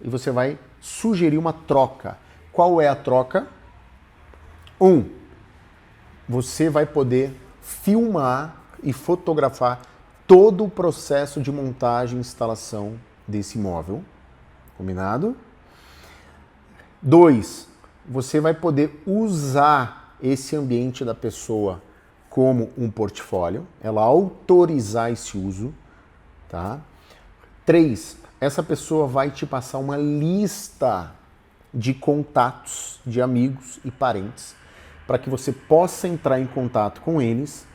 e você vai sugerir uma troca. Qual é a troca? Você vai poder filmar e fotografar todo o processo de montagem e instalação desse imóvel. Combinado? 2, você vai poder usar esse ambiente da pessoa como um portfólio, ela autorizar esse uso, tá? 3, essa pessoa vai te passar uma lista de contatos de amigos e parentes para que você possa entrar em contato com eles